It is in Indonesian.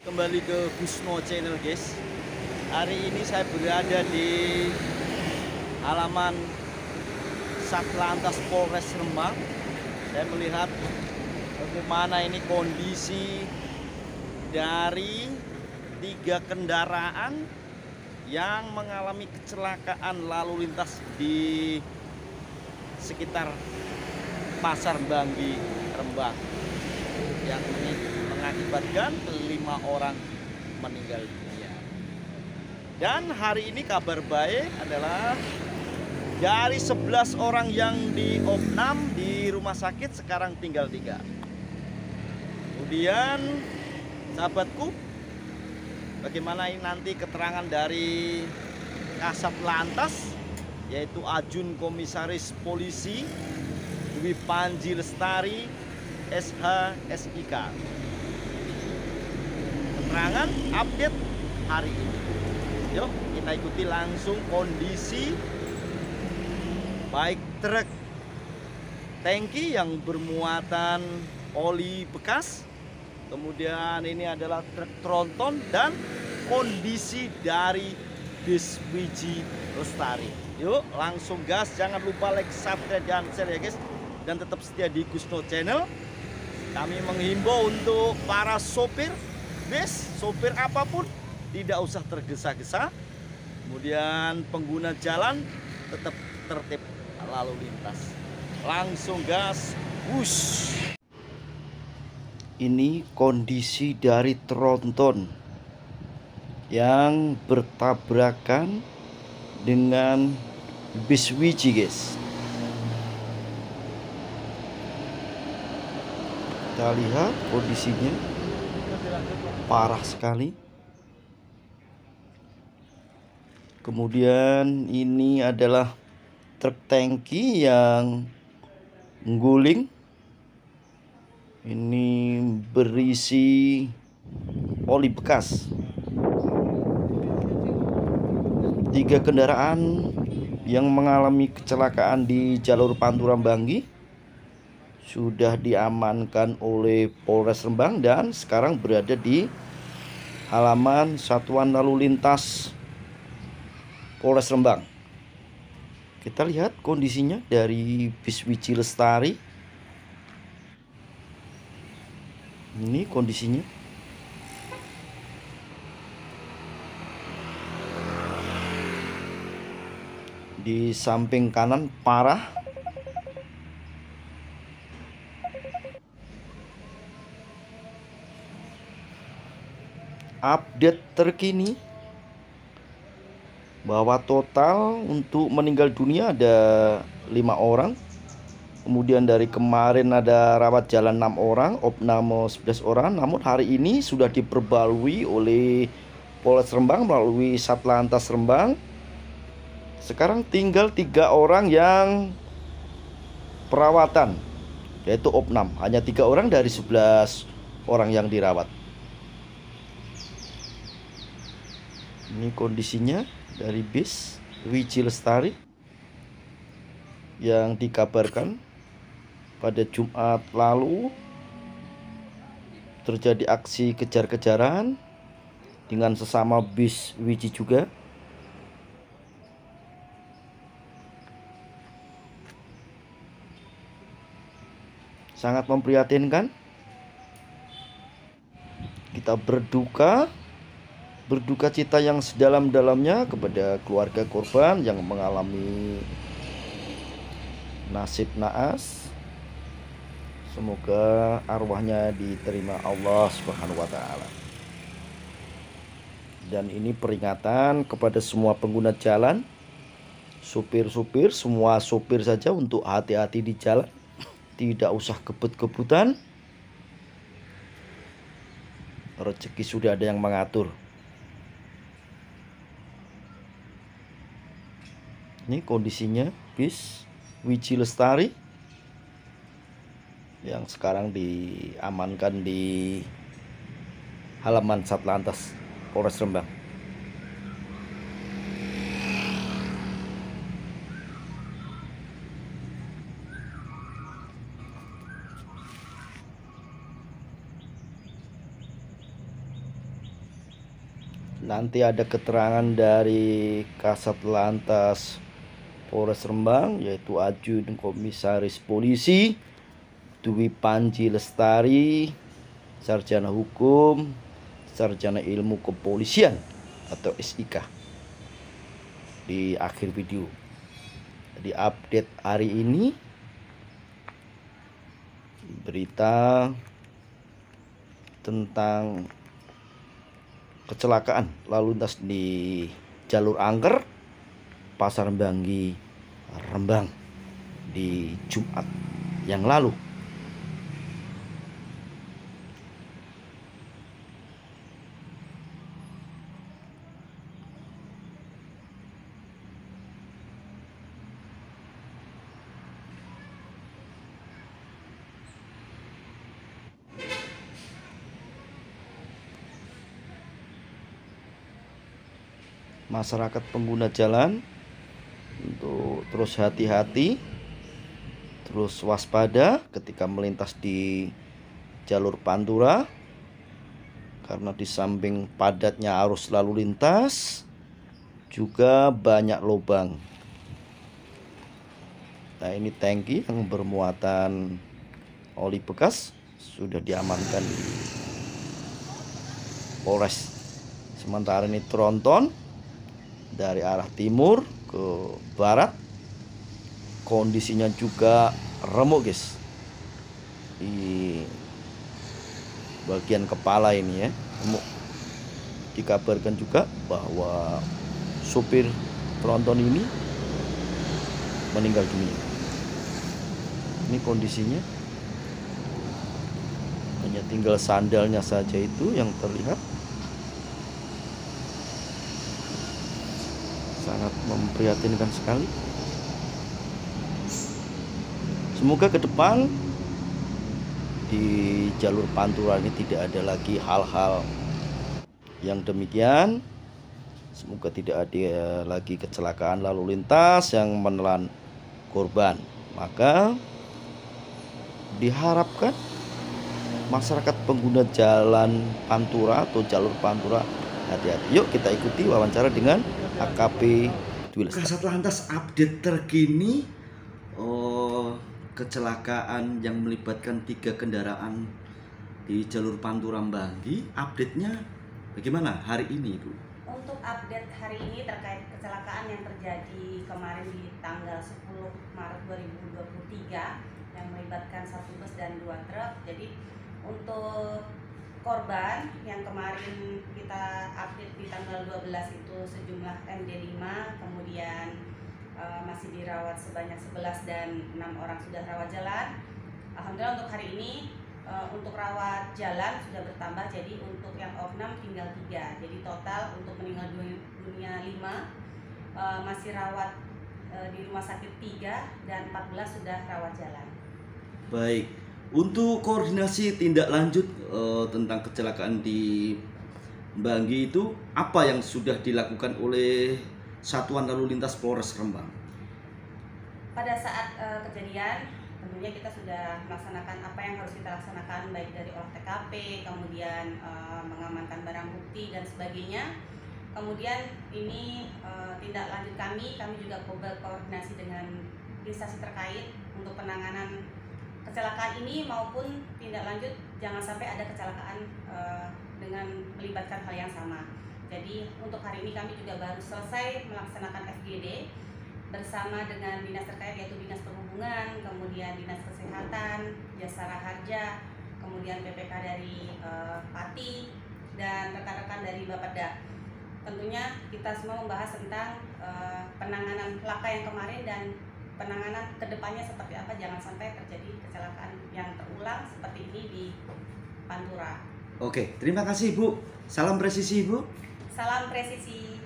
Kembali ke Gusno Channel, guys. Hari ini saya berada di halaman Satlantas Polres Rembang. Saya melihat bagaimana ini kondisi dari 3 kendaraan yang mengalami kecelakaan lalu lintas di sekitar Pasar Banggi Rembang, yang mengakibatkan 5 orang meninggal dunia. Dan hari ini kabar baik adalah dari 11 orang yang diopnam di rumah sakit sekarang tinggal 3. Kemudian sahabatku, bagaimana ini nanti keterangan dari Kasat Lantas, yaitu Ajun Komisaris Polisi Dwi Panji Lestari SH SIK. Keterangan update hari ini. Yuk kita ikuti langsung kondisi baik truk tangki yang bermuatan oli bekas, kemudian ini adalah truk tronton, dan kondisi dari bis Wiji Lestari. Yuk langsung gas, jangan lupa like, subscribe, dan share ya guys, dan tetap setia di Gusno Channel. Kami menghimbau untuk para sopir bis, sopir apapun, tidak usah tergesa-gesa. Kemudian pengguna jalan tetap tertib lalu lintas. Langsung gas, wush. Ini kondisi dari tronton yang bertabrakan dengan bis Wiji, guys. Kita lihat kondisinya parah sekali. Kemudian ini adalah truk tangki yang mengguling. Ini berisi oli bekas. 3 kendaraan yang mengalami kecelakaan di jalur Pantura Banggi sudah diamankan oleh Polres Rembang dan sekarang berada di halaman Satuan Lalu Lintas Polres Rembang. Kita lihat kondisinya dari bis Wiji Lestari. Ini kondisinya. Di samping kanan parah. Update terkini bahwa total untuk meninggal dunia ada 5 orang. Kemudian dari kemarin ada rawat jalan 6 orang, opname 11 orang. Namun hari ini sudah diperbarui oleh Polres Rembang melalui Satlantas Rembang. Sekarang tinggal 3 orang yang perawatan, yaitu opnam. Hanya 3 orang dari 11 orang yang dirawat. Ini kondisinya dari bis Wiji Lestari yang dikabarkan pada Jumat lalu terjadi aksi kejar-kejaran dengan sesama bis Wiji juga. Sangat memprihatinkan. Kita berduka cita yang sedalam-dalamnya kepada keluarga korban yang mengalami nasib naas. Semoga arwahnya diterima Allah Subhanahu wa taala. Dan ini peringatan kepada semua pengguna jalan, supir-supir, semua supir saja untuk hati-hati di jalan. Tidak usah kebut-kebutan. Rezeki sudah ada yang mengatur. Ini kondisinya bis Wiji Lestari yang sekarang diamankan di halaman Satlantas Polres Rembang. nanti ada keterangan dari Kasat Lantas Polres Rembang, yaitu Ajun Komisaris Polisi Dwi Panji Lestari, Sarjana Hukum, Sarjana Ilmu Kepolisian atau SIK, di akhir video. Jadi update hari ini berita tentang kecelakaan lalu lintas di jalur angker Pasar Banggi Rembang di Jumat yang lalu. Masyarakat pengguna jalan untuk terus hati-hati, terus waspada ketika melintas di jalur Pantura, karena di samping padatnya arus lalu lintas juga banyak lubang. Nah, ini tangki yang bermuatan oli bekas sudah diamankan di Polres. Sementara ini tronton dari arah timur ke barat, kondisinya juga remuk guys, di bagian kepala ini ya, remuk. Dikabarkan juga bahwa supir tronton ini meninggal dunia. Ini kondisinya, hanya tinggal sandalnya saja itu yang terlihat. Sangat memprihatinkan sekali. Semoga ke depan di jalur Pantura ini tidak ada lagi hal-hal yang demikian. Semoga tidak ada lagi kecelakaan lalu lintas yang menelan korban. Maka diharapkan masyarakat pengguna jalan Pantura atau jalur Pantura hati-hati. Yuk kita ikuti wawancara dengan AKP Dwi Lestari. Kasat Lantas update terkini kecelakaan yang melibatkan 3 kendaraan di jalur Pantura Banggi. Update-nya bagaimana hari ini, Bu? Untuk update hari ini terkait kecelakaan yang terjadi kemarin di tanggal 10 Maret 2023 yang melibatkan 1 bus dan 2 truk. Jadi untuk korban yang kemarin kita update di tanggal 12 itu sejumlah MD5, kemudian masih dirawat sebanyak 11 dan 6 orang sudah rawat jalan. Alhamdulillah untuk hari ini untuk rawat jalan sudah bertambah, jadi untuk yang opnam tinggal 3. Jadi total untuk meninggal dunia 5, masih rawat di rumah sakit 3 dan 14 sudah rawat jalan. Baik. Untuk koordinasi tindak lanjut tentang kecelakaan di Banggi itu, apa yang sudah dilakukan oleh Satuan Lalu Lintas Polres Rembang? Pada saat kejadian, tentunya kita sudah melaksanakan apa yang harus kita laksanakan, baik dari olah TKP, kemudian mengamankan barang bukti dan sebagainya. Kemudian ini tindak lanjut kami juga berkoordinasi dengan instansi terkait untuk penanganan kecelakaan ini maupun tindak lanjut jangan sampai ada kecelakaan dengan melibatkan hal yang sama. Jadi untuk hari ini kami juga baru selesai melaksanakan FGD bersama dengan dinas terkait, yaitu Dinas Perhubungan, kemudian Dinas Kesehatan, Jasara Harja, kemudian PPK dari Pati, dan rekan-rekan dari Bapeda. Tentunya kita semua membahas tentang penanganan laka yang kemarin dan penanganan kedepannya seperti apa, jangan sampai terjadi kecelakaan yang terulang seperti ini di Pantura. Oke, terima kasih Bu. Salam presisi Bu. Salam presisi.